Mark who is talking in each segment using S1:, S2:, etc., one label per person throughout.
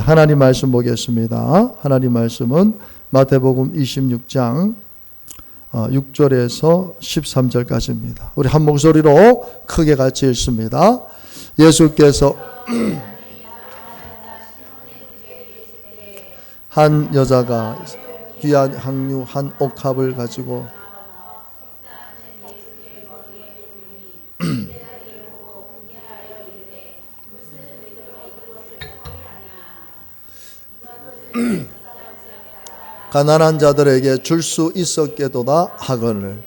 S1: 하나님 말씀 보겠습니다. 하나님 말씀은 마태복음 26장 6절에서 13절까지입니다. 우리 한 목소리로 크게 같이 읽습니다. 예수께서 한 여자가 귀한 향유 한 옥합을 가지고 가난한 자들에게 줄 수 있었게도다 하거늘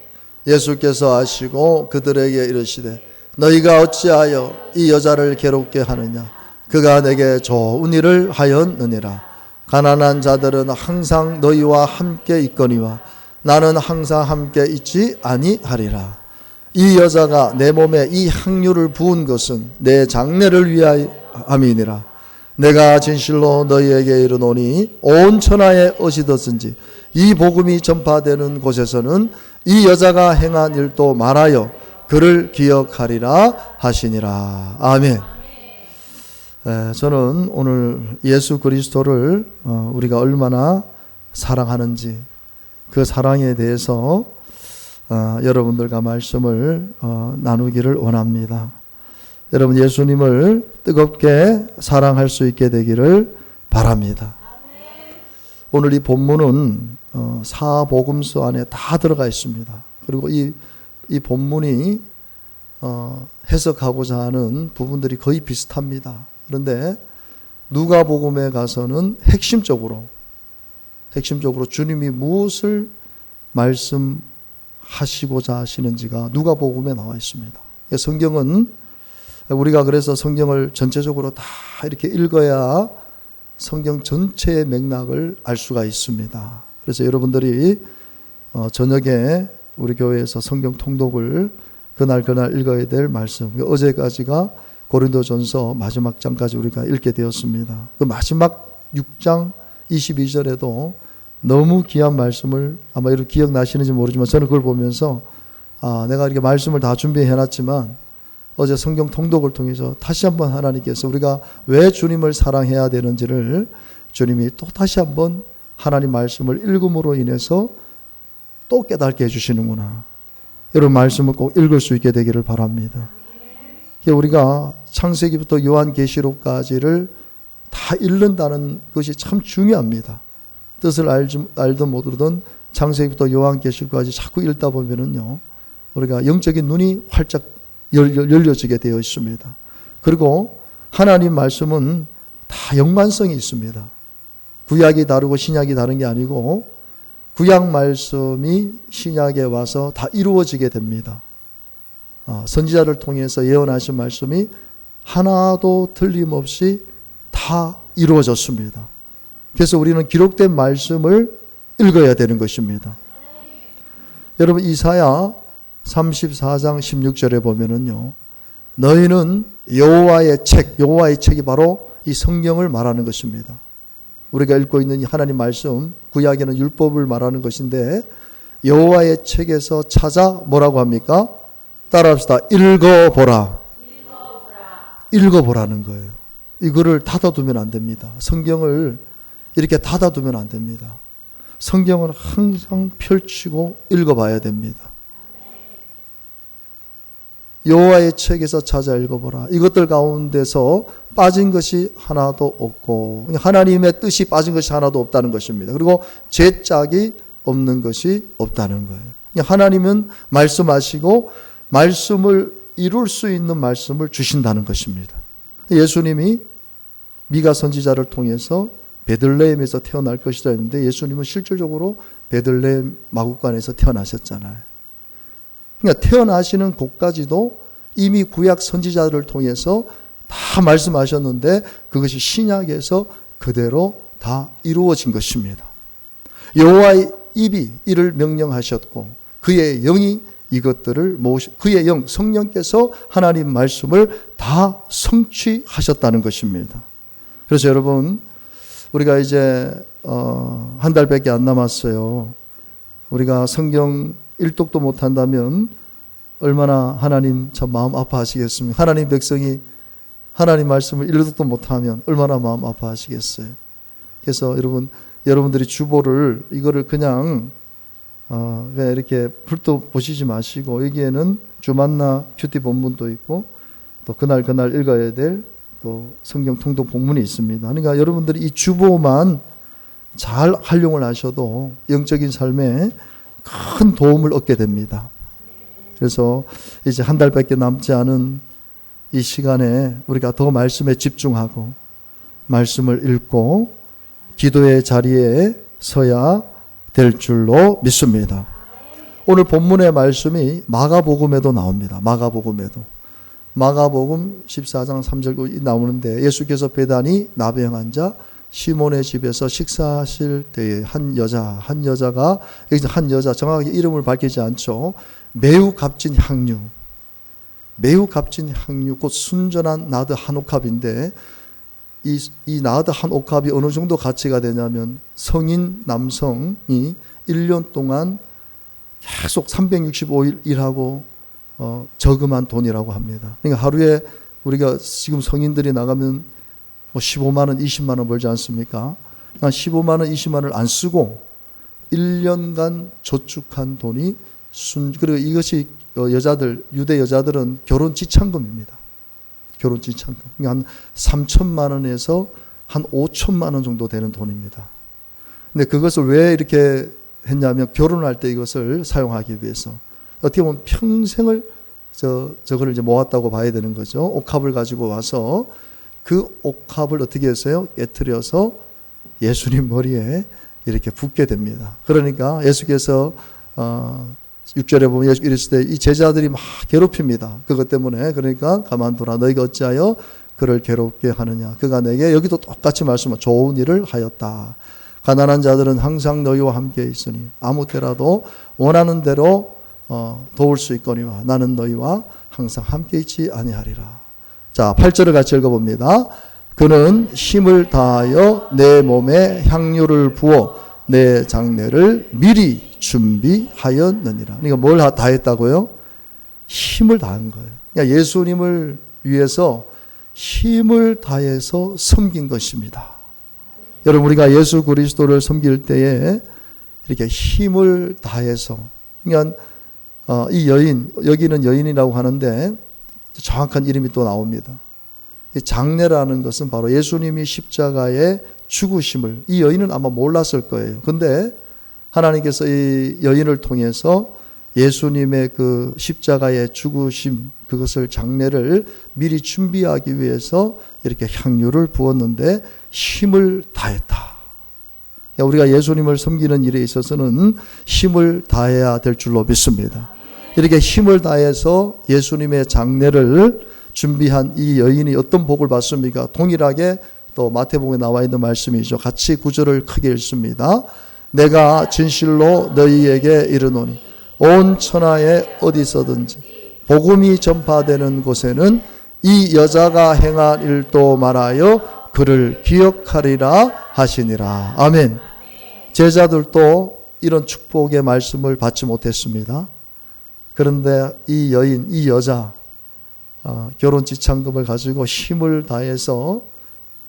S1: 예수께서 아시고 그들에게 이르시되 너희가 어찌하여 이 여자를 괴롭게 하느냐 그가 내게 좋은 일을 하였느니라. 가난한 자들은 항상 너희와 함께 있거니와 나는 항상 함께 있지 아니하리라. 이 여자가 내 몸에 이 향유를 부은 것은 내 장례를 위하여함이니라. 내가 진실로 너희에게 이르노니 온 천하에 어디든지 이 복음이 전파되는 곳에서는 이 여자가 행한 일도 말하여 그를 기억하리라 하시니라. 아멘. 저는 오늘 예수 그리스도를 우리가 얼마나 사랑하는지 그 사랑에 대해서 여러분들과 말씀을 나누기를 원합니다. 여러분 예수님을 뜨겁게 사랑할 수 있게 되기를 바랍니다. 오늘 이 본문은 사복음서 안에 다 들어가 있습니다. 그리고 이 본문이 해석하고자 하는 부분들이 거의 비슷합니다. 그런데 누가복음에 가서는 핵심적으로 주님이 무엇을 말씀하시고자 하시는지가 누가복음에 나와 있습니다. 성경은 우리가 그래서 성경을 전체적으로 다 이렇게 읽어야 성경 전체의 맥락을 알 수가 있습니다. 그래서 여러분들이 저녁에 우리 교회에서 성경 통독을 그날 읽어야 될 말씀, 어제까지가 고린도전서 마지막 장까지 우리가 읽게 되었습니다. 그 마지막 6장 22절에도 너무 귀한 말씀을 아마 이렇게 기억나시는지 모르지만 저는 그걸 보면서 내가 이렇게 말씀을 다 준비해놨지만 어제 성경 통독을 통해서 다시 한번 하나님께서 우리가 왜 주님을 사랑해야 되는지를 주님이 또 다시 한번 하나님 말씀을 읽음으로 인해서 또 깨닫게 해주시는구나. 여러분 말씀을 꼭 읽을 수 있게 되기를 바랍니다. 우리가 창세기부터 요한계시록까지를 다 읽는다는 것이 참 중요합니다. 뜻을 알든 모르든 창세기부터 요한계시록까지 자꾸 읽다 보면은요, 우리가 영적인 눈이 활짝 열려지게 되어 있습니다. 그리고 하나님 말씀은 다 연관성이 있습니다. 구약이 다르고 신약이 다른 게 아니고 구약 말씀이 신약에 와서 다 이루어지게 됩니다. 선지자를 통해서 예언하신 말씀이 하나도 틀림없이 다 이루어졌습니다. 그래서 우리는 기록된 말씀을 읽어야 되는 것입니다. 여러분 이사야 34장 16절에 보면은요, 너희는 여호와의 책이 바로 이 성경을 말하는 것입니다. 우리가 읽고 있는 이 하나님 말씀, 구약에는 율법을 말하는 것인데 여호와의 책에서 찾아 뭐라고 합니까? 따라합시다. 읽어보라는 거예요. 이거를 닫아두면 안 됩니다. 성경을 이렇게 닫아두면 안 됩니다. 성경은 항상 펼치고 읽어봐야 됩니다. 여호와의 책에서 찾아 읽어보라. 이것들 가운데서 빠진 것이 하나도 없고 하나님의 뜻이 빠진 것이 하나도 없다는 것입니다. 그리고 제 짝이 없는 것이 없다는 거예요. 하나님은 말씀하시고 말씀을 이룰 수 있는 말씀을 주신다는 것입니다. 예수님이 미가 선지자를 통해서 베들레헴에서 태어날 것이라 했는데 예수님은 실질적으로 베들레헴 마구간에서 태어나셨잖아요. 그러니까 태어나시는 곳까지도 이미 구약 선지자들을 통해서 다 말씀하셨는데 그것이 신약에서 그대로 다 이루어진 것입니다. 여호와의 입이 이를 명령하셨고 그의 영이 이것들을 그의 영 성령께서 하나님 말씀을 다 성취하셨다는 것입니다. 그래서 여러분 우리가 이제 한 달밖에 안 남았어요. 우리가 성경 일독도 못한다면 얼마나 하나님 참 마음 아파하시겠습니까? 하나님 백성이 하나님 말씀을 1도도 못하면 얼마나 마음 아파하시겠어요. 그래서 여러분들이 주보를 이거를 그냥 이렇게 훑어 보시지 마시고, 여기에는 주만나 큐티 본문도 있고 또 그날 읽어야 될 또 성경 통독 본문이 있습니다. 그러니까 여러분들이 이 주보만 잘 활용을 하셔도 영적인 삶에 큰 도움을 얻게 됩니다. 그래서 이제 한 달밖에 남지 않은 이 시간에 우리가 더 말씀에 집중하고 말씀을 읽고 기도의 자리에 서야 될 줄로 믿습니다. 오늘 본문의 말씀이 마가복음에도 나옵니다. 마가복음 14장 3절 나오는데, 예수께서 베다니 나병 환자 시몬의 집에서 식사하실 때에 한 여자가, 여기서 한 여자, 정확하게 이름을 밝히지 않죠. 매우 값진 향유, 곧 순전한 나드 한 옥합인데, 이 나드 한 옥합이 어느 정도 가치가 되냐면 성인 남성이 1년 동안 계속 365일 일하고 저금한 돈이라고 합니다. 그러니까 하루에 우리가 지금 성인들이 나가면 뭐 15만 원, 20만 원 벌지 않습니까? 15만 원, 20만 원을 안 쓰고 1년간 저축한 돈이 그리고 이것이 유대 여자들은 결혼 지참금입니다. 결혼 지참금. 그러니까 한 3천만 원에서 한 5천만 원 정도 되는 돈입니다. 근데 그것을 왜 이렇게 했냐면, 결혼할 때 이것을 사용하기 위해서. 어떻게 보면 평생을 저거를 이제 모았다고 봐야 되는 거죠. 옥합을 가지고 와서 그 옥합을 어떻게 했어요? 깨트려서 예수님 머리에 이렇게 붓게 됩니다. 그러니까 예수께서 6절에 보면 예수 이르시되 이 제자들이 막 괴롭힙니다. 그것 때문에. 그러니까 가만두라, 너희가 어찌하여 그를 괴롭게 하느냐. 그가 내게, 여기도 똑같이 말씀하고 좋은 일을 하였다. 가난한 자들은 항상 너희와 함께 있으니 아무 때라도 원하는 대로 도울 수 있거니와 나는 너희와 항상 함께 있지 아니하리라. 자, 8절을 같이 읽어봅니다. 그는 힘을 다하여 내 몸에 향유를 부어 내 장례를 미리 준비하였느니라. 그러니까 뭘 다 했다고요? 힘을 다한 거예요. 그러니까 예수님을 위해서 힘을 다해서 섬긴 것입니다. 여러분, 우리가 예수 그리스도를 섬길 때에 이렇게 힘을 다해서, 그러니까 이 여인, 여기는 여인이라고 하는데 정확한 이름이 또 나옵니다. 이 장례라는 것은 바로 예수님이 십자가의 죽으심을, 이 여인은 아마 몰랐을 거예요. 근데 하나님께서 이 여인을 통해서 예수님의 그 십자가의 죽으심, 그것을 장례를 미리 준비하기 위해서 이렇게 향유를 부었는데 힘을 다했다. 우리가 예수님을 섬기는 일에 있어서는 힘을 다해야 될 줄로 믿습니다. 이렇게 힘을 다해서 예수님의 장례를 준비한 이 여인이 어떤 복을 받습니까? 동일하게 또 마태복음에 나와 있는 말씀이죠. 같이 구절을 크게 읽습니다. 내가 진실로 너희에게 이르노니 온 천하에 어디서든지 복음이 전파되는 곳에는 이 여자가 행한 일도 말하여 그를 기억하리라 하시니라. 아멘. 제자들도 이런 축복의 말씀을 받지 못했습니다. 그런데 이 여인, 이 여자, 결혼 지참금을 가지고 힘을 다해서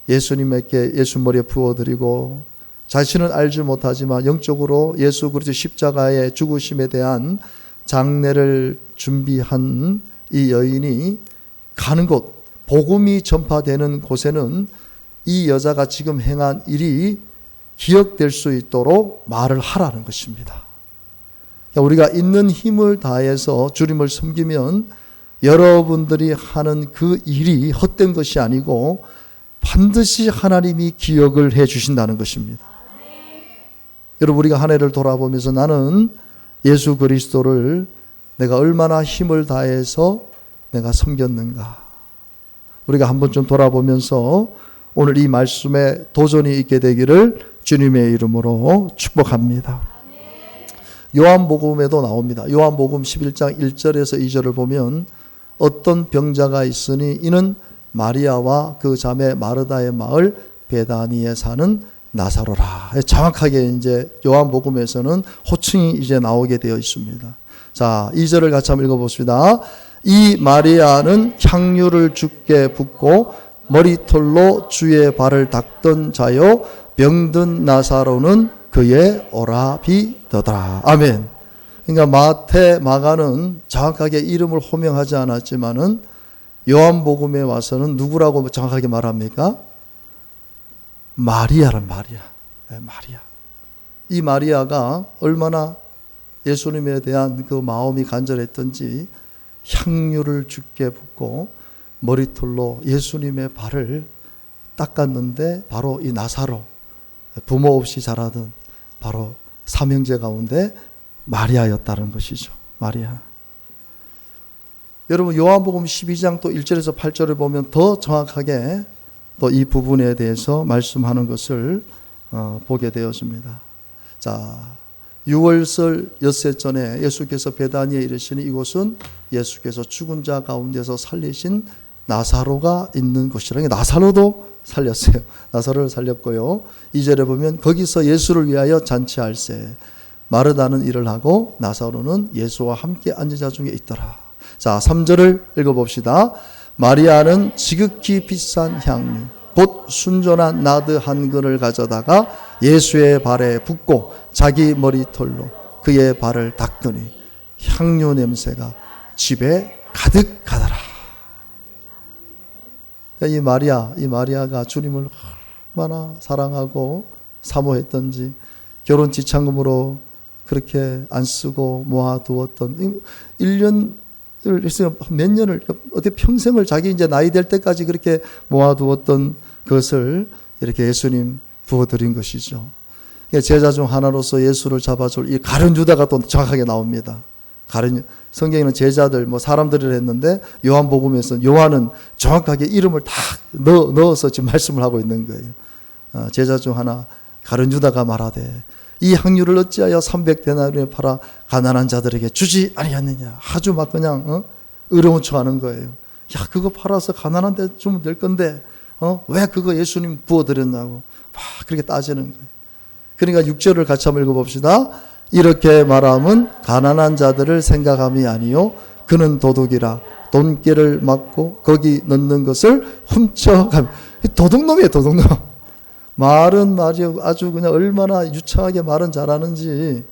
S1: 예수님에게 예수 머리에 부어드리고, 자신은 알지 못하지만 영적으로 예수 그리스도 십자가의 죽으심에 대한 장례를 준비한 이 여인이 가는 곳, 복음이 전파되는 곳에는 이 여자가 지금 행한 일이 기억될 수 있도록 말을 하라는 것입니다. 우리가 있는 힘을 다해서 주님을 섬기면 여러분들이 하는 그 일이 헛된 것이 아니고 반드시 하나님이 기억을 해 주신다는 것입니다. 여러분, 우리가 한 해를 돌아보면서 나는 예수 그리스도를 내가 얼마나 힘을 다해서 내가 섬겼는가, 우리가 한번 좀 돌아보면서 오늘 이 말씀에 도전이 있게 되기를 주님의 이름으로 축복합니다. 요한복음에도 나옵니다. 요한복음 11장 1절에서 2절을 보면 어떤 병자가 있으니 이는 마리아와 그 자매 마르다의 마을 베다니에 사는 나사로라. 정확하게 이제 요한복음에서는 호칭이 이제 나오게 되어 있습니다. 자, 2절을 같이 한번 읽어봅시다. 이 마리아는 향유를 주께 붓고 머리털로 주의 발을 닦던 자요 병든 나사로는 그의 오라비더라. 아멘. 그러니까 마태, 마가는 정확하게 이름을 호명하지 않았지만은 요한복음에 와서는 누구라고 정확하게 말합니까? 마리아란 마리아. 네, 마리아. 이 마리아가 얼마나 예수님에 대한 그 마음이 간절했던지 향유를 주께 붓고 머리털로 예수님의 발을 닦았는데 바로 이 나사로, 부모 없이 자라던 바로 삼형제 가운데 마리아였다는 것이죠. 마리아. 여러분 요한복음 12장 또 1절에서 8절을 보면 더 정확하게 또 이 부분에 대해서 말씀하는 것을 보게 되었습니다. 자, 6월절 엿새 전에 예수께서 베다니에 이르시니 이곳은 예수께서 죽은 자 가운데서 살리신 나사로가 있는 곳이라. 나사로도 살렸어요. 나사로를 살렸고요. 2절에 보면 거기서 예수를 위하여 잔치할세. 마르다는 일을 하고 나사로는 예수와 함께 앉은 자 중에 있더라. 자, 3절을 읽어봅시다. 마리아는 지극히 비싼 향유 곧 순전한 나드 한 근을 가져다가 예수의 발에 붓고 자기 머리털로 그의 발을 닦더니 향유 냄새가 집에 가득하더라. 이 마리아가 주님을 얼마나 사랑하고 사모했던지 결혼 지참금으로 그렇게 안 쓰고 모아두었던 1년 몇 년을 어떻게 평생을 자기 이제 나이 될 때까지 그렇게 모아두었던 것을 이렇게 예수님 부어드린 것이죠. 제자 중 하나로서 예수를 잡아줄 이 가룟 유다가 또 정확하게 나옵니다. 성경에는 제자들 사람들을 했는데 요한복음에서 요한은 정확하게 이름을 다 넣어서 지금 말씀을 하고 있는 거예요. 제자 중 하나 가룟 유다가 말하되 이 향유를 어찌하여 300데나리온에 팔아 가난한 자들에게 주지 아니하느냐. 아주 막 그냥 어려운 척하는 거예요. 야, 그거 팔아서 가난한 데 주면 될 건데 왜 그거 예수님 부어드렸냐고 막 그렇게 따지는 거예요. 그러니까 6절을 같이 한번 읽어봅시다. 이렇게 말함은 가난한 자들을 생각함이 아니요 그는 도둑이라 돈깨를 맞고 거기 넣는 것을 훔쳐가며. 도둑놈이에요, 도둑놈. 말은 아주 그냥 얼마나 유창하게 말은 잘하는지.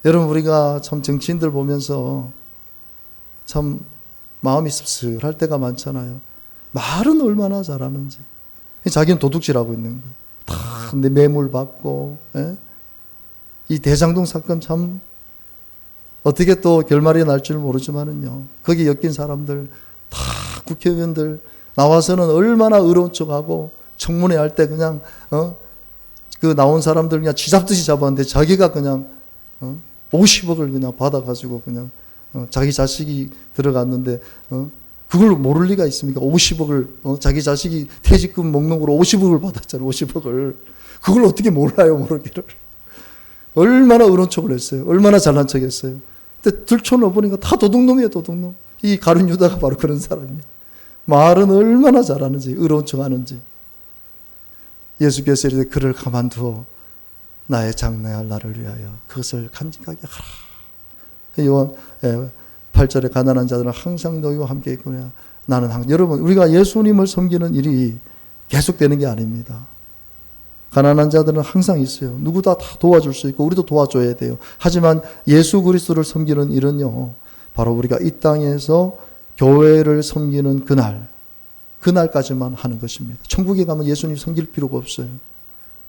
S1: 여러분 우리가 참 정치인들 보면서 참 마음이 씁쓸할 때가 많잖아요. 말은 얼마나 잘하는지. 자기는 도둑질하고 있는 거예요. 다 매물 받고. 예? 이 대장동 사건 참 어떻게 또 결말이 날 줄 모르지만은요. 거기 엮인 사람들 다 국회의원들 나와서는 얼마나 의로운 척하고 청문회 할 때 그냥 그 나온 사람들 그냥 쥐잡듯이 잡았는데 자기가 그냥 50억을 그냥 받아가지고 그냥 자기 자식이 들어갔는데 그걸 모를 리가 있습니까? 50억을 자기 자식이 퇴직금 목록으로 50억을 받았잖아요. 50억을 그걸 어떻게 몰라요, 모르기를. 얼마나 의로운 척을 했어요. 얼마나 잘난 척했어요. 근데 들춰놓아 보니까 다 도둑놈이에요, 도둑놈. 이 가룟 유다가 바로 그런 사람이에요. 말은 얼마나 잘하는지, 의로운 척하는지. 예수께서 이르되 그를 가만두어 나의 장래할 날을 위하여 그것을 간직하게 하라. 요한 8절에 가난한 자들은 항상 너희와 함께 있구나. 나는 항상. 여러분 우리가 예수님을 섬기는 일이 계속되는 게 아닙니다. 가난한 자들은 항상 있어요. 누구다 다 도와줄 수 있고 우리도 도와줘야 돼요. 하지만 예수 그리스도를 섬기는 일은요, 바로 우리가 이 땅에서 교회를 섬기는 그날까지만 하는 것입니다. 천국에 가면 예수님 섬길 필요가 없어요.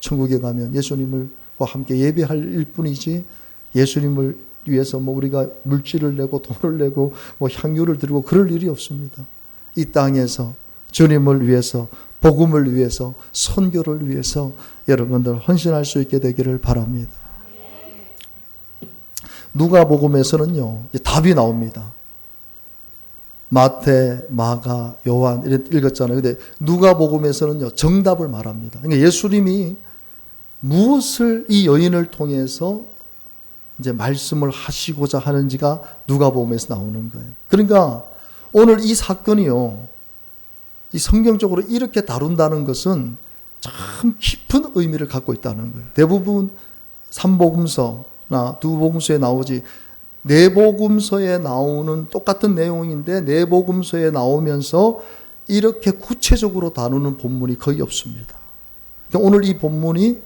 S1: 천국에 가면 예수님과 함께 예배할 일뿐이지 예수님을 위해서 우리가 물질을 내고 돈을 내고 향유를 드리고 그럴 일이 없습니다. 이 땅에서 주님을 위해서, 복음을 위해서, 선교를 위해서 여러분들 헌신할 수 있게 되기를 바랍니다. 누가복음에서는요, 답이 나옵니다. 마태, 마가, 요한 읽었잖아요. 근데 누가복음에서는요, 정답을 말합니다. 그러니까 예수님이 무엇을 이 여인을 통해서 이제 말씀을 하시고자 하는지가 누가복음에서 나오는 거예요. 그러니까 오늘 이 사건이요, 이 성경적으로 이렇게 다룬다는 것은 참 깊은 의미를 갖고 있다는 거예요. 대부분 3복음서나 2복음서에 나오지, 네 복음서에 나오는 똑같은 내용인데 네 복음서에 나오면서 이렇게 구체적으로 다루는 본문이 거의 없습니다. 그러니까 오늘 이 본문이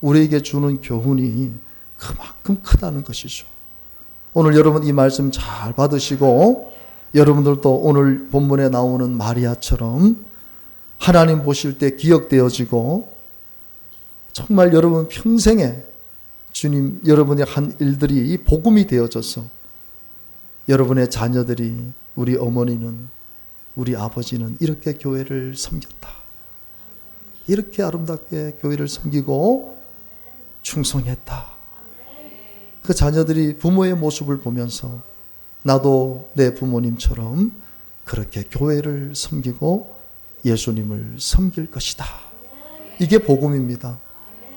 S1: 우리에게 주는 교훈이 그만큼 크다는 것이죠. 오늘 여러분 이 말씀 잘 받으시고 여러분들도 오늘 본문에 나오는 마리아처럼 하나님 보실 때 기억되어지고 정말 여러분 평생에 주님 여러분의 한 일들이 복음이 되어져서 여러분의 자녀들이 우리 어머니는 우리 아버지는 이렇게 교회를 섬겼다. 이렇게 아름답게 교회를 섬기고 충성했다. 그 자녀들이 부모의 모습을 보면서 나도 내 부모님처럼 그렇게 교회를 섬기고 예수님을 섬길 것이다. 이게 복음입니다.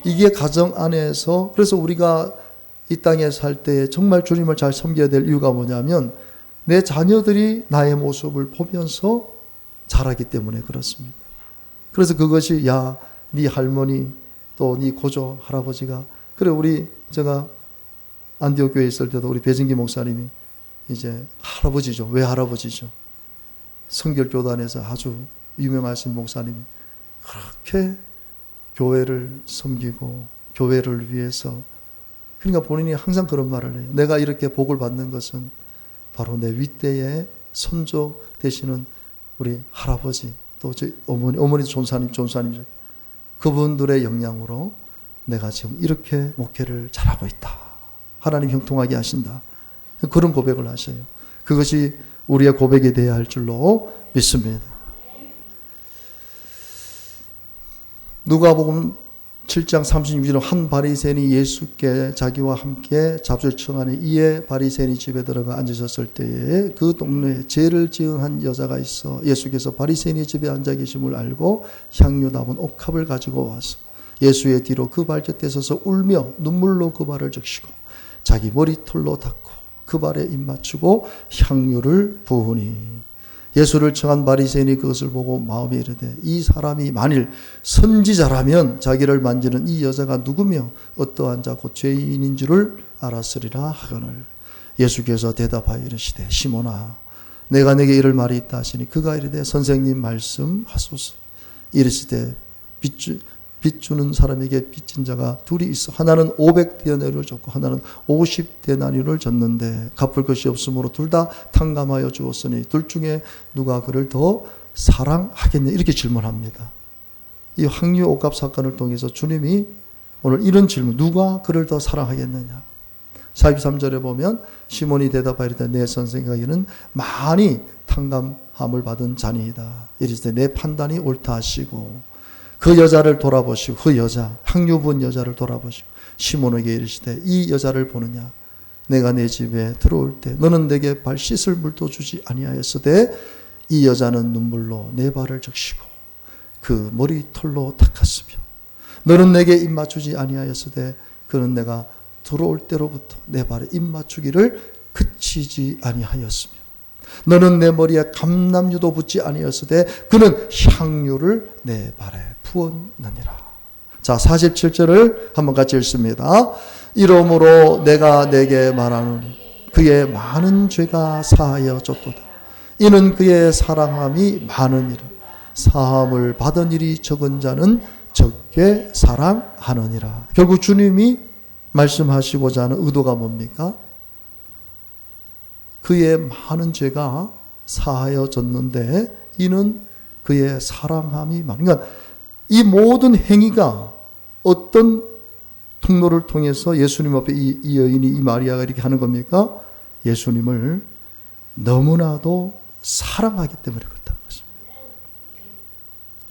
S1: 이게 가정 안에서, 그래서 우리가 이 땅에 살 때 정말 주님을 잘 섬겨야 될 이유가 뭐냐면 내 자녀들이 나의 모습을 보면서 자라기 때문에 그렇습니다. 그래서 그것이 야, 네 할머니 또 네 고조 할아버지가 그래 제가 안디옥 교회에 있을 때도 우리 배진기 목사님이 이제 할아버지죠. 왜 할아버지죠? 성결교단에서 아주 유명하신 목사님이 그렇게 교회를 섬기고 교회를 위해서, 그러니까 본인이 항상 그런 말을 해요. 내가 이렇게 복을 받는 것은 바로 내 윗대의 선조 되시는 우리 할아버지 또 저희 어머니 존사님이죠. 그분들의 영향으로 내가 지금 이렇게 목회를 잘하고 있다. 하나님 형통하게 하신다. 그런 고백을 하셔요. 그것이 우리의 고백이 되어야 할 줄로 믿습니다. 누가복음 7장 36절에 한 바리새인이 예수께 자기와 함께 잡술청하니 이에 바리새인이 집에 들어가 앉으셨을 때에 그 동네에 죄를 지은 한 여자가 있어 예수께서 바리새인이 집에 앉아 계심을 알고 향유 담은 옥합을 가지고 와서 예수의 뒤로 그 발곁에 서서 울며 눈물로 그 발을 적시고 자기 머리털로 닦고 그 발에 입 맞추고 향유를 부으니 예수를 청한 바리새인이 그것을 보고 마음에 이르되 이 사람이 만일 선지자라면 자기를 만지는 이 여자가 누구며 어떠한 자 곧 죄인인 줄을 알았으리라 하거늘 예수께서 대답하여 이르시되 시몬아 내가 내게 이를 말이 있다 하시니 그가 이르되 선생님 말씀하소서. 이르시되 빚 주는 사람에게 빚진 자가 둘이 있어 하나는 500데나리온을 줬고 하나는 50데나리온을 줬는데 갚을 것이 없으므로 둘 다 탕감하여 주었으니 둘 중에 누가 그를 더 사랑하겠냐 이렇게 질문합니다. 이 향유 옥합 사건을 통해서 주님이 오늘 이런 질문, 누가 그를 더 사랑하겠느냐. 43절에 보면 시몬이 대답하여 이르되 내 선생과 이는 많이 탕감함을 받은 자니이다. 이르시되 내 판단이 옳다 하시고 그 여자를 돌아보시고 그 여자 향유 부은 여자를 돌아보시고 시몬에게 이르시되 이 여자를 보느냐 내가 내 집에 들어올 때 너는 내게 발 씻을 물도 주지 아니하였으되 이 여자는 눈물로 내 발을 적시고 그 머리털로 닦았으며 너는 내게 입 맞추지 아니하였으되 그는 내가 들어올 때로부터 내 발에 입 맞추기를 그치지 아니하였으며 너는 내 머리에 감람유도 붓지 아니었으되 그는 향유를 내 발에 부었느니라. 자, 47절을 한번 같이 읽습니다. 이러므로 내가 내게 말하노니 그의 많은 죄가 사하여 줬도다. 이는 그의 사랑함이 많으니라. 사함을 받은 일이 적은 자는 적게 사랑하느니라. 결국 주님이 말씀하시고자 하는 의도가 뭡니까? 그의 많은 죄가 사하여졌는데 이는 그의 사랑함이 많은. 그러니까 이 모든 행위가 어떤 통로를 통해서 예수님 앞에 이 여인이 이 마리아가 이렇게 하는 겁니까? 예수님을 너무나도 사랑하기 때문에 그렇다는 것입니다.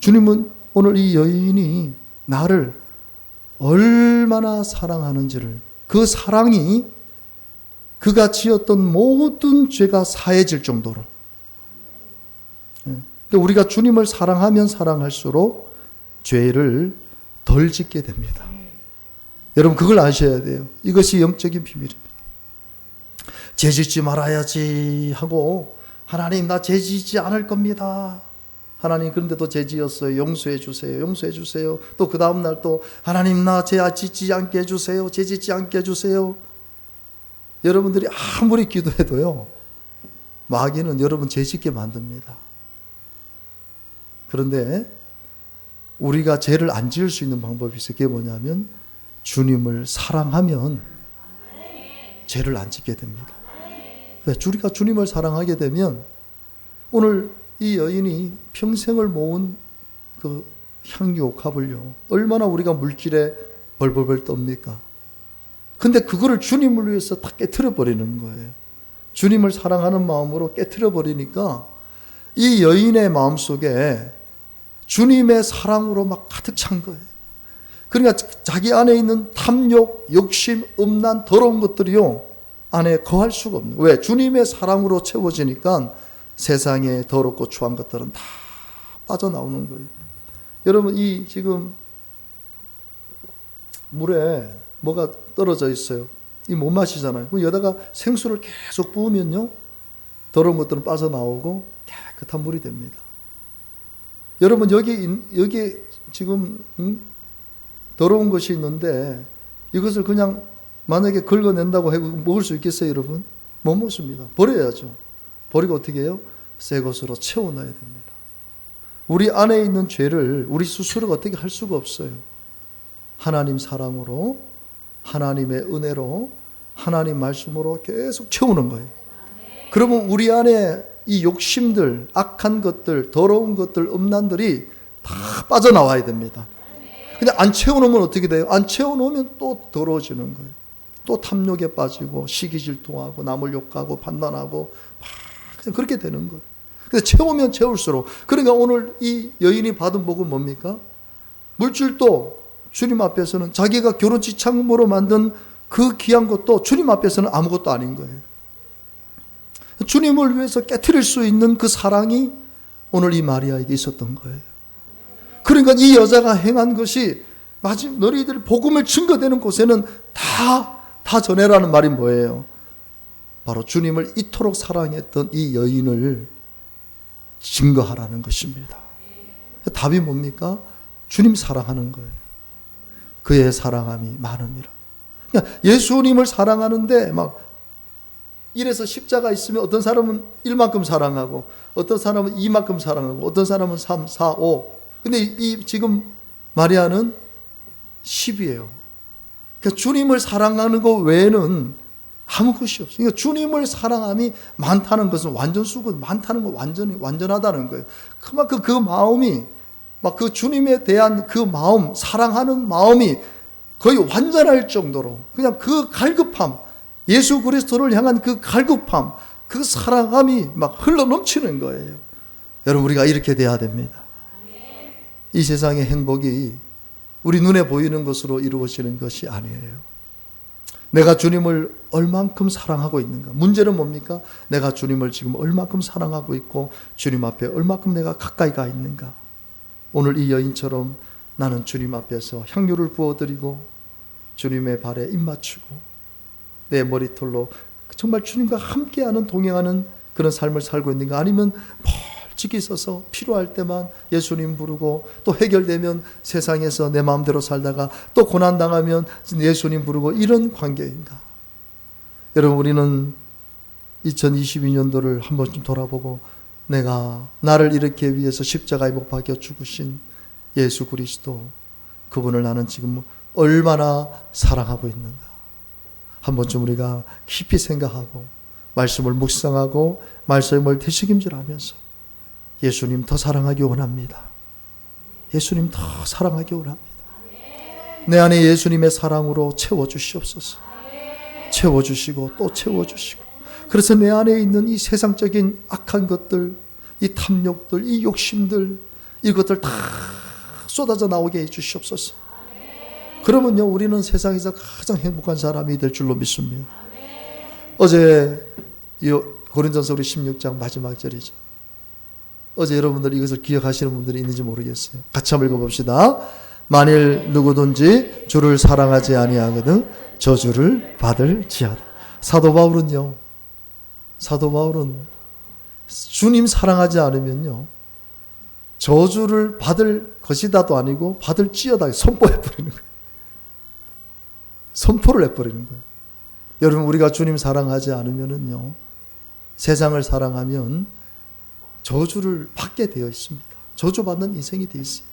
S1: 주님은 오늘 이 여인이 나를 얼마나 사랑하는지를, 그 사랑이 그가 지었던 모든 죄가 사해질 정도로. 우리가 주님을 사랑하면 사랑할수록 죄를 덜 짓게 됩니다. 여러분 그걸 아셔야 돼요. 이것이 영적인 비밀입니다. 죄 짓지 말아야지 하고 하나님 나 죄 짓지 않을 겁니다. 하나님 그런데도 죄 지었어요. 용서해 주세요. 용서해 주세요. 또 그 다음 날 또 하나님 나 죄 짓지 않게 해주세요. 죄 짓지 않게 해주세요. 여러분들이 아무리 기도해도요 마귀는 여러분 죄 짓게 만듭니다. 그런데 우리가 죄를 안 지을 수 있는 방법이 있어요. 그게 뭐냐면 주님을 사랑하면 죄를 안 짓게 됩니다. 왜? 우리가 주님을 사랑하게 되면 오늘 이 여인이 평생을 모은 그 향유 옥합을요, 얼마나 우리가 물질에 벌벌벌 떱니까? 근데 그거를 주님을 위해서 다 깨트려 버리는 거예요. 주님을 사랑하는 마음으로 깨트려 버리니까 이 여인의 마음속에 주님의 사랑으로 막 가득 찬 거예요. 그러니까 자기 안에 있는 탐욕, 욕심, 음란, 더러운 것들이요, 안에 거할 수가 없는 거예요. 왜? 주님의 사랑으로 채워지니까 세상에 더럽고 추한 것들은 다 빠져나오는 거예요. 여러분, 이 지금 물에 뭐가 떨어져 있어요. 이 못 마시잖아요. 여기다가 생수를 계속 부으면요, 더러운 것들은 빠져나오고 깨끗한 물이 됩니다. 여러분, 여기 지금 더러운 것이 있는데 이것을 그냥 만약에 긁어낸다고 해서 먹을 수 있겠어요, 여러분? 못 먹습니다. 버려야죠. 버리고 어떻게 해요? 새 것으로 채워놔야 됩니다. 우리 안에 있는 죄를 우리 스스로가 어떻게 할 수가 없어요. 하나님 사랑으로, 하나님의 은혜로, 하나님 말씀으로 계속 채우는 거예요. 그러면 우리 안에 이 욕심들, 악한 것들, 더러운 것들, 음란들이 다 빠져나와야 됩니다. 근데 안 채워놓으면 어떻게 돼요? 안 채워놓으면 또 더러워지는 거예요. 또 탐욕에 빠지고 시기질투하고 남을 욕하고 판단하고 그냥 그렇게 되는 거예요. 근데 채우면 채울수록, 그러니까 오늘 이 여인이 받은 복은 뭡니까? 물질도 주님 앞에서는 자기가 결혼 지참으로 만든 그 귀한 것도 주님 앞에서는 아무것도 아닌 거예요. 주님을 위해서 깨트릴 수 있는 그 사랑이 오늘 이 마리아에게 있었던 거예요. 그러니까 이 여자가 행한 것이 마침 너희들 복음을 증거되는 곳에는 다 전해라는 말이 뭐예요? 바로 주님을 이토록 사랑했던 이 여인을 증거하라는 것입니다. 답이 뭡니까? 주님 사랑하는 거예요. 그의 사랑함이 많음이라. 그러니까 예수님을 사랑하는데 막 이래서 십자가 있으면 어떤 사람은 1만큼 사랑하고 어떤 사람은 2만큼 사랑하고 어떤 사람은 3, 4, 5. 근데 이 지금 마리아는 10이에요. 그러니까 주님을 사랑하는 것 외에는 아무 것이 없어요. 그러니까 주님을 사랑함이 많다는 것은 완전수고 많다는 건 완전하다는 거예요. 그만큼 그 마음이 막 그 주님에 대한 그 마음, 사랑하는 마음이 거의 완전할 정도로 그냥 그 갈급함, 예수 그리스도를 향한 그 갈급함, 그 사랑함이 막 흘러 넘치는 거예요. 여러분, 우리가 이렇게 돼야 됩니다. 이 세상의 행복이 우리 눈에 보이는 것으로 이루어지는 것이 아니에요. 내가 주님을 얼만큼 사랑하고 있는가. 문제는 뭡니까? 내가 주님을 지금 얼만큼 사랑하고 있고 주님 앞에 얼만큼 내가 가까이 가 있는가. 오늘 이 여인처럼 나는 주님 앞에서 향유를 부어드리고 주님의 발에 입 맞추고 내 머리털로 정말 주님과 함께하는, 동행하는 그런 삶을 살고 있는가. 아니면 멀찍이 있어서 필요할 때만 예수님 부르고 또 해결되면 세상에서 내 마음대로 살다가 또 고난당하면 예수님 부르고 이런 관계인가. 여러분, 우리는 2022년도를 한 번쯤 돌아보고 내가 나를 이렇게 위해서 십자가에 못 박혀 죽으신 예수 그리스도, 그분을 나는 지금 얼마나 사랑하고 있는가. 한 번쯤 우리가 깊이 생각하고 말씀을 묵상하고 말씀을 되새김질하면서 예수님 더 사랑하기 원합니다. 예수님 더 사랑하기 원합니다. 내 안에 예수님의 사랑으로 채워주시옵소서. 채워주시고 또 채워주시고, 그래서 내 안에 있는 이 세상적인 악한 것들, 이 탐욕들, 이 욕심들, 이것들 다 쏟아져 나오게 해주시옵소서. 그러면요, 우리는 세상에서 가장 행복한 사람이 될 줄로 믿습니다. 어제 고린도전서 우리 16장 마지막 절이죠. 어제 여러분들 이것을 기억하시는 분들이 있는지 모르겠어요. 같이 한번 읽어봅시다. 만일 누구든지 주를 사랑하지 아니하거든 저주를 받을지어다. 사도 바울은 주님 사랑하지 않으면요, 저주를 받을 것이다도 아니고 받을지어다 선포해버리는 거예요. 선포를 해버리는 거예요. 여러분, 우리가 주님 사랑하지 않으면요, 세상을 사랑하면 저주를 받게 되어 있습니다. 저주받는 인생이 돼 있어요.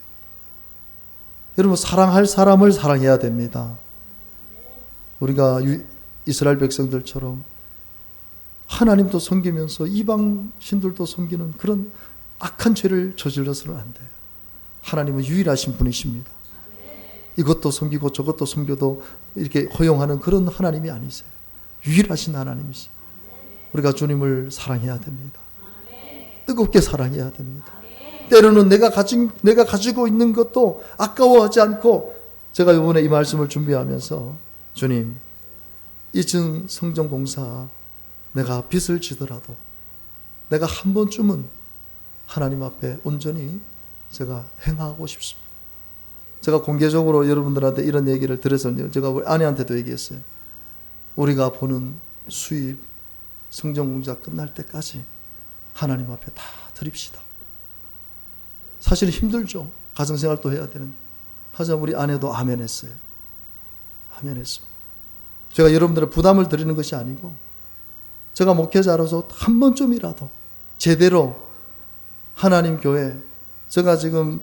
S1: 여러분, 사랑할 사람을 사랑해야 됩니다. 우리가 이스라엘 백성들처럼 하나님도 섬기면서 이방 신들도 섬기는 그런 악한 죄를 저질러서는 안 돼요. 하나님은 유일하신 분이십니다. 이것도 섬기고 저것도 섬겨도 이렇게 허용하는 그런 하나님이 아니세요. 유일하신 하나님이시죠. 우리가 주님을 사랑해야 됩니다. 뜨겁게 사랑해야 됩니다. 때로는 내가 가지고 있는 것도 아까워하지 않고, 제가 이번에 이 말씀을 준비하면서 주님, 2층 성전 공사 내가 빚을 지더라도 내가 한 번쯤은 하나님 앞에 온전히 제가 행하고 싶습니다. 제가 공개적으로 여러분들한테 이런 얘기를 드렸었는데요. 제가 우리 아내한테도 얘기했어요. 우리가 보는 수입 성전 공사 끝날 때까지 하나님 앞에 다 드립시다. 사실 힘들죠. 가정생활도 해야 되는데. 하지만 우리 아내도 아멘 했어요. 아멘 했습니다. 제가 여러분들의 부담을 드리는 것이 아니고, 제가 목회자로서 한 번쯤이라도 제대로 하나님 교회, 제가 지금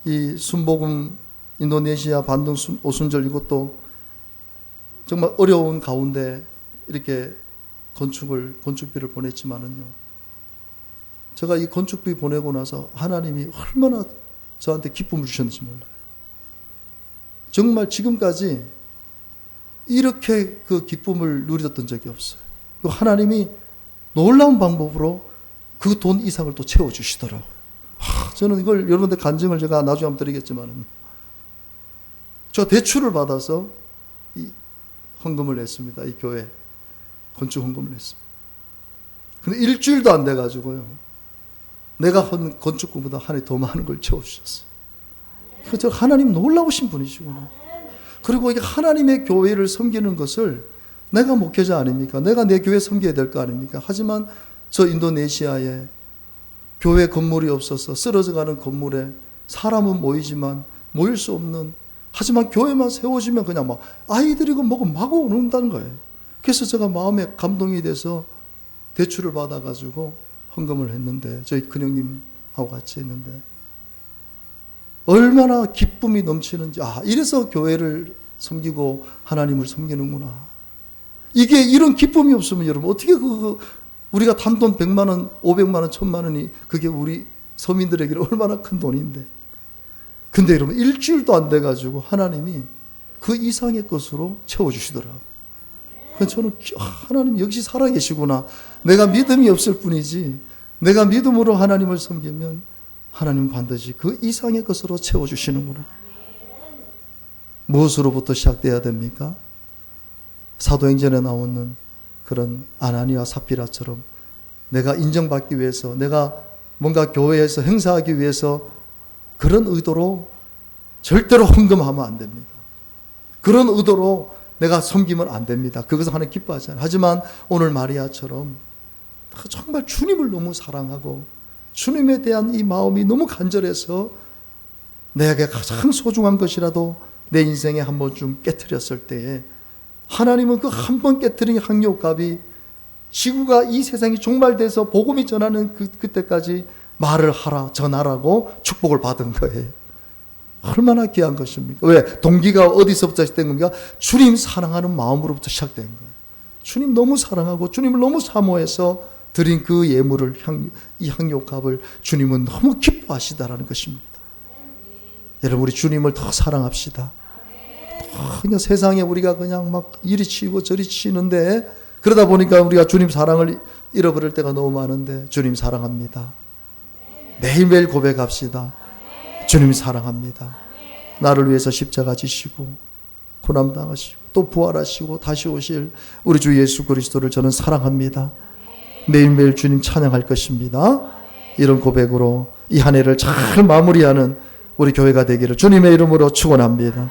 S1: 이 순복음 인도네시아 반등 오순절 이것도 정말 어려운 가운데 이렇게 건축비를 보냈지만은요, 제가 이 건축비 보내고 나서 하나님이 얼마나 저한테 기쁨을 주셨는지 몰라요. 정말 지금까지 이렇게 그 기쁨을 누렸던 적이 없어요. 하나님이 놀라운 방법으로 그 돈 이상을 또 채워주시더라고요. 저는 이걸 여러분들 간증을 제가 나중에 한번 드리겠지만, 저 대출을 받아서 이 헌금을 냈습니다. 이 교회 건축 헌금을 냈습니다. 근데 일주일도 안 돼가지고요, 내가 한 건축금보다 하나님 더 많은 걸 채워주셨어요. 그래서 하나님 놀라우신 분이시구나. 그리고 이게 하나님의 교회를 섬기는 것을, 내가 목회자 아닙니까? 내가 내 교회 섬겨야 될 거 아닙니까? 하지만 저 인도네시아에 교회 건물이 없어서 쓰러져가는 건물에 사람은 모이지만 모일 수 없는, 하지만 교회만 세워지면 그냥 막 아이들이고 뭐고 마구 오는다는 거예요. 그래서 제가 마음에 감동이 돼서 대출을 받아가지고 헌금을 했는데, 저희 큰형님하고 같이 했는데 얼마나 기쁨이 넘치는지, 이래서 교회를 섬기고 하나님을 섬기는구나. 이게 이런 기쁨이 없으면 여러분 어떻게 우리가 단돈 100만 원, 500만 원, 1000만 원이 그게 우리 서민들에게는 얼마나 큰 돈인데. 근데 여러분 일주일도 안 돼가지고 하나님이 그 이상의 것으로 채워주시더라고요. 그래서 저는 하나님 역시 살아계시구나. 내가 믿음이 없을 뿐이지, 내가 믿음으로 하나님을 섬기면 하나님은 반드시 그 이상의 것으로 채워주시는구나. 무엇으로부터 시작돼야 됩니까? 사도행전에 나오는 그런 아나니와 삽비라처럼 내가 인정받기 위해서, 내가 뭔가 교회에서 행사하기 위해서 그런 의도로 절대로 헌금하면 안 됩니다. 그런 의도로 내가 섬기면 안 됩니다. 그것을 하나님 기뻐하잖아요. 하지만 오늘 마리아처럼 정말 주님을 너무 사랑하고 주님에 대한 이 마음이 너무 간절해서 내게 가장 소중한 것이라도 내 인생에 한 번쯤 깨트렸을 때에, 하나님은 그 한 번 깨트린 향료값이 지구가 이 세상이 종말돼서 복음이 전하는 그때까지 말을 하라, 전하라고 축복을 받은 거예요. 얼마나 귀한 것입니까? 왜? 동기가 어디서부터 시작된 겁니까? 주님 사랑하는 마음으로부터 시작된 거예요. 주님 너무 사랑하고 주님을 너무 사모해서 드린 그 예물을, 이 향료값을 주님은 너무 기뻐하시다라는 것입니다. 여러분, 우리 주님을 더 사랑합시다. 그냥 세상에 우리가 그냥 막 이리 치고 저리 치는데, 그러다 보니까 우리가 주님 사랑을 잃어버릴 때가 너무 많은데, 주님 사랑합니다. 매일매일 고백합시다. 주님 사랑합니다. 나를 위해서 십자가 지시고 고난당하시고 또 부활하시고 다시 오실 우리 주 예수 그리스도를 저는 사랑합니다. 매일매일 주님 찬양할 것입니다. 이런 고백으로 이 한 해를 잘 마무리하는 우리 교회가 되기를 주님의 이름으로 축원합니다.